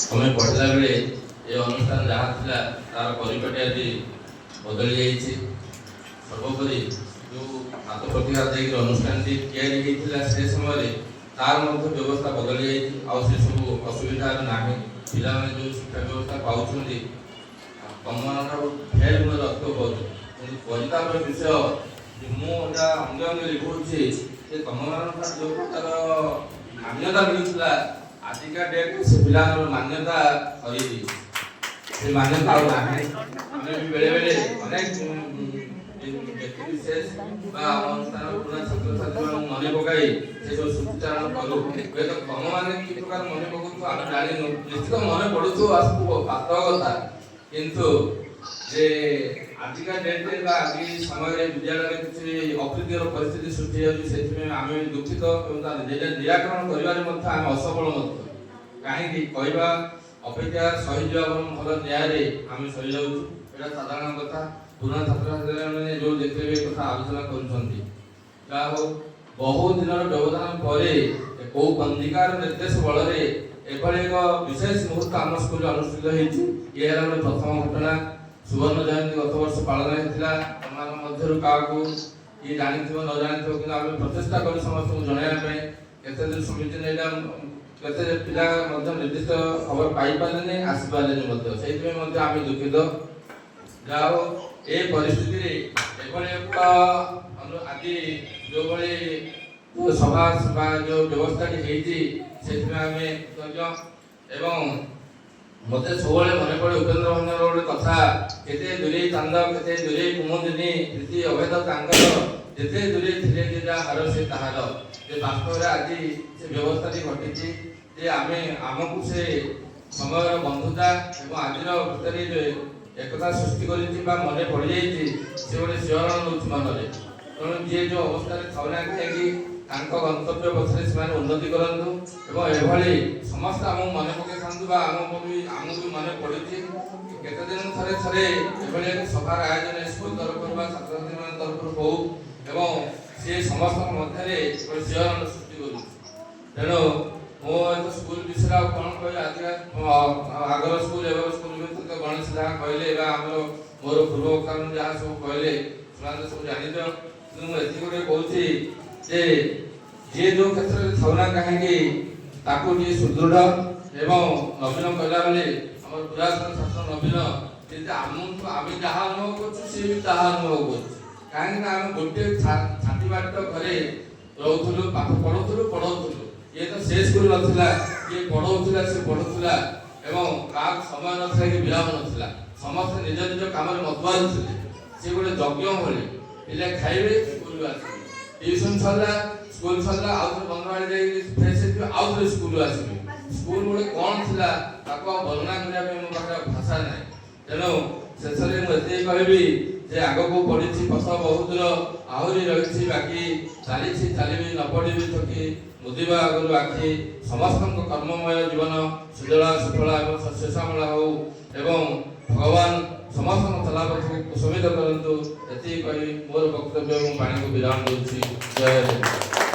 ଆମେ ପଢ଼ିଲା ବେଳେ ଏ ଅନୁଷ୍ଠାନ ଯାହା ଥିଲା ତାର ପରିପାଟି ଆଜି ବଦଳି ଯାଇଛି। ସର୍ବୋପରି ଯେଉଁ ହାତ ପ୍ରତିଘାତ ଦେଇକି ଅନୁଷ୍ଠାନଟି ତିଆରି ହେଇଥିଲା ସେ ସମୟରେ ତାର ମଧ୍ୟ ବ୍ୟବସ୍ଥା ବଦଳି ଯାଇଛି। ଆଉ ସେସବୁ ଅସୁବିଧା ନାହିଁ। ପିଲାମାନେ ଯେଉଁ ଶିକ୍ଷା ବ୍ୟବସ୍ଥା ପାଉଛନ୍ତି ତମମାନଙ୍କଠାରୁ ଫେଲ୍ ଗୁଣରେ ଅଧିକ ପାଉଛନ୍ତି। କିନ୍ତୁ ପରିତାପର ବିଷୟ ମୁଁ ଏଇଟା ଅଙ୍ଗେ ଅଙ୍ଗେ ଲିଭଉଛି ଯେ ତମମାନଙ୍କଠାରୁ ଯେଉଁ ପ୍ରକାର ମାନ୍ୟତା ମିଳୁଥିଲା ଆଜିକା ଡେଟ୍ରେ ସେ ପିଲାଙ୍କର ମାନ୍ୟତା ହରେଇ ଦେଇଛି। ସେ ମାନ୍ୟତା ଆଉ ନାହିଁ। ଆମେ ବି ବେଳେବେଳେ ଅନେକ ବ୍ୟକ୍ତି ବିଶେଷ ବା ଆମ ଅନୁଷ୍ଠାନ ପୁରୁଣା ଛାତ୍ରଛାତ୍ରୀମାନଙ୍କୁ ମନେ ପକାଇ ସେସବୁ ସୂଚାରଣ କରୁ। ହୁଏତ ତମମାନେ କି ପ୍ରକାର ମନେ ପକାଉଥିବ ଆମେ ଜାଣିନୁ, ନିଶ୍ଚିତ ମନେ ପଡ଼ୁଥିବ ଆସବୁ ବାସ୍ତବ କଥା। କିନ୍ତୁ ଯେ ଆଜିକା ଡେଟ୍ରେ ବା ଆଜି ସମୟରେ ବିଦ୍ୟାଳୟରେ କିଛି ଅପ୍ରୀତିକର ପରିସ୍ଥିତି ସୃଷ୍ଟି ହେଉଛି, ସେଥିପାଇଁ ଆମେ ଦୁଃଖିତ ଏବଂ ତା ନିରାକରଣ କରିବାରେ ମଧ୍ୟ ଆମେ ଅସଫଳ ମଧ୍ୟ। କାହିଁକି କହିବା ଅପେକ୍ଷା ସହିଯିବା ଏବଂ ଭଲ ନ୍ୟାୟରେ ଆମେ ସହିଯାଉଛୁ, ଏଇଟା ସାଧାରଣ କଥା। ପୁରୁଣା ଛାତ୍ରଛାତ୍ରୀମାନେ ଯେଉଁ ଦେଖିବେ ଏ କଥା ଆଲୋଚନା କରୁଛନ୍ତି। ଯାହା ହଉ ବହୁ ଦିନର ବ୍ୟବଧାନ ପରେ କୋଉ ପଞ୍ଜିକାର ନିର୍ଦ୍ଦେଶ ବଳରେ ଏଭଳି ଏକ ବିଶେଷ ମୁହୂର୍ତ୍ତ ଆମ ସ୍କୁଲରେ ଅନୁଷ୍ଠିତ ହେଇଛି। ଇଏ ହେଲା ଗୋଟେ ପ୍ରଥମ ଘଟଣା। ସୁବର୍ଣ୍ଣ ଜୟନ୍ତୀ ଗତ ବର୍ଷ ପାଳନ ହେଇଥିଲା। ସେମାନଙ୍କ ମଧ୍ୟରୁ କାହାକୁ କିଏ ଜାଣିଥିବ ନ ଜାଣିଥିବ, କିନ୍ତୁ ଆମେ ପ୍ରଚେଷ୍ଟା କରୁ ସମସ୍ତଙ୍କୁ ଜଣାଇବା ପାଇଁ। କେତେ ଦୂର ସମିତିରେ ଏଇଟା କେତେ ପିଲା ମଧ୍ୟ ନିର୍ଦ୍ଦିଷ୍ଟ ଖବର ପାଇପାରିଲେନି, ଆସିପାରିଲେନି ମଧ୍ୟ, ସେଇଥିପାଇଁ ମଧ୍ୟ ଆମେ ଦୁଃଖିତ। ଯାହା ହଉ ଏ ପରିସ୍ଥିତିରେ ଏଭଳି ଏକ ଆଜି ଯେଉଁଭଳି ସଭା ବା ଯେଉଁ ବ୍ୟବସ୍ଥାଟି ହେଇଛି ସେଥିପାଇଁ ଆମେ କୃତଜ୍ଞ। ଏବଂ ମୋତେ ସବୁବେଳେ ମନେ ପଡ଼େ ଉପେନ୍ଦ୍ର ଭଞ୍ଜର ଗୋଟେ କଥା, କେତେ ଦୂରେଇ ଚାନ୍ଦ କେତେ ଦୂରେଇ କୁମୁଦିନୀ ପ୍ରୀତି ଅଭେଦ ତାଙ୍କର ଯେତେ ଦୂରେଇ ଥିଲେ ଯେ ଯାହା ହାର ସେ ତାହାର। ଯେ ବାସ୍ତବରେ ଆଜି ସେ ବ୍ୟବସ୍ଥାଟି ଘଟିଛି ଯେ ଆମେ ଆମକୁ ସେ ସମୟର ବନ୍ଧୁତା ଏବଂ ଆଜିର ଭିତରେ ଏକତା ସୃଷ୍ଟି କରିଛି ବା ମନେ ପଡ଼ିଯାଇଛି, ସେ ଗୋଟେ ଶିହରଣ ନେଉଛି ମନରେ। ତେଣୁ ଯିଏ ଯେଉଁ ଅବସ୍ଥାରେ ଥାଉନା କାହିଁକି ତାଙ୍କ ଗନ୍ତବ୍ୟ ପଛରେ ସେମାନେ ଉନ୍ନତି କରନ୍ତୁ ଏବଂ ଏଭଳି ସମସ୍ତେ ଆମକୁ ମନେ ପକାଇଥାନ୍ତୁ ବା ଆମକୁ ବି ମନେ ପଡ଼ୁଛି। କେତେ ଦିନ ଥରେ ଏଭଳି ଏକ ସଭାର ଆୟୋଜନ ସ୍କୁଲ ତରଫରୁ ବା ଛାତ୍ରଛାତ୍ରୀମାନଙ୍କ ତରଫରୁ ହଉ ଏବଂ ସେ ସମସ୍ତଙ୍କ ମଧ୍ୟରେ ଗୋଟେ ଶିହରଣ ସୃଷ୍ଟି କରୁଛି। ତେଣୁ ମୁଁ ସ୍କୁଲ ବିଷୟରେ ଆଉ କ'ଣ କହିବି, ଆଜିକା ଆଗର ସ୍କୁଲ ଏବେ ସ୍କୁଲ ଭିତରେ ଗଣେଶ ଯାହା କହିଲେ ବା ଆମର ମୋର ପୂର୍ବ କାରଣ ଯାହା ସବୁ କହିଲେ ସେମାନେ ସବୁ ଜାଣିଛ। କିନ୍ତୁ ମୁଁ ଏତିକି ଗୋଟେ କହୁଛି ଯେ ଯିଏ ଯେଉଁ କ୍ଷେତ୍ରରେ ଥାଉନା କାହିଁକି ତାକୁ ଟିକେ ସୁଦୃଢ଼ ଏବଂ ନବୀନ କହିଲା ବେଳେ ଆମର ପୁରାତନ ଛାତ୍ର ନବୀନ ଯେମିତି ଆମେ ଯାହା ଅନୁଭବ କରୁଛୁ ସିଏ ବି ତାହା ଅନୁଭବ କରୁଛୁ। କାହିଁକିନା ଆମେ ଗୋଟିଏ ଛାତି ବାଟ ଘରେ ରହୁଥିଲୁ, ପାଠ ପଢ଼ଉଥିଲୁ। ଇଏ ତ ସେ ସ୍କୁଲ ନଥିଲା, କିଏ ପଢ଼ଉଥିଲା ସେ ପଢ଼ୁଥିଲା ଏବଂ କାହାକୁ ସମୟ ନଥିଲା କି ବିରାମ ନଥିଲା। ସମସ୍ତେ ନିଜ ନିଜ କାମରେ ମତବାଦ ଥିଲେ। ସେ ଗୋଟେ ଯଜ୍ଞ ଭଳି ପିଲା ଖାଇବେ ସ୍କୁଲରୁ ଆସିବେ, ଟିଉସନ ସରିଲା ସ୍କୁଲ ସରିଲା ଆଉ ଥରେ ବନ୍ଧବାଡ଼ି ଯାଇକି ଫ୍ରେଶ ହେଇଯିବେ ଆଉ ଥରେ ସ୍କୁଲରୁ ଆସିବେ। ସ୍କୁଲ ଗୋଟେ କ'ଣ ଥିଲା ତାକୁ ଆଉ ବର୍ଣ୍ଣନା କରିବା ପାଇଁ ମୋ ପାଖରେ ଭାଷା ନାହିଁ। ତେଣୁ ଶେଷରେ ମୁଁ ଏତିକି କହିବି ଯେ ଆଗକୁ ପଡ଼ିଛି ପଥ ବହୁତ ଦୂର, ଆହୁରି ରହିଛି ବାକି, ଚାଲିବି ନ ପଡ଼ିବି ଥକି, ମୁଦିବା ଆଗରୁ ଆଖି। ସମସ୍ତଙ୍କ କର୍ମମୟ ଜୀବନ ସୁଜଳା ସୁଫଳା ଏବଂ ଶସ୍ୟଶ୍ୟାମଳ ହେଉ ଏବଂ ଭଗବାନ ସମସ୍ତଙ୍କ ଚଲାପଥକୁ କୁଶମିତ କରନ୍ତୁ। ଏତିକି କହି ମୋର ବକ୍ତବ୍ୟ ମୁଁ ପାଣିକୁ ବିରାମ ଦେଉଛି। ଜୟ ହିନ୍ଦ।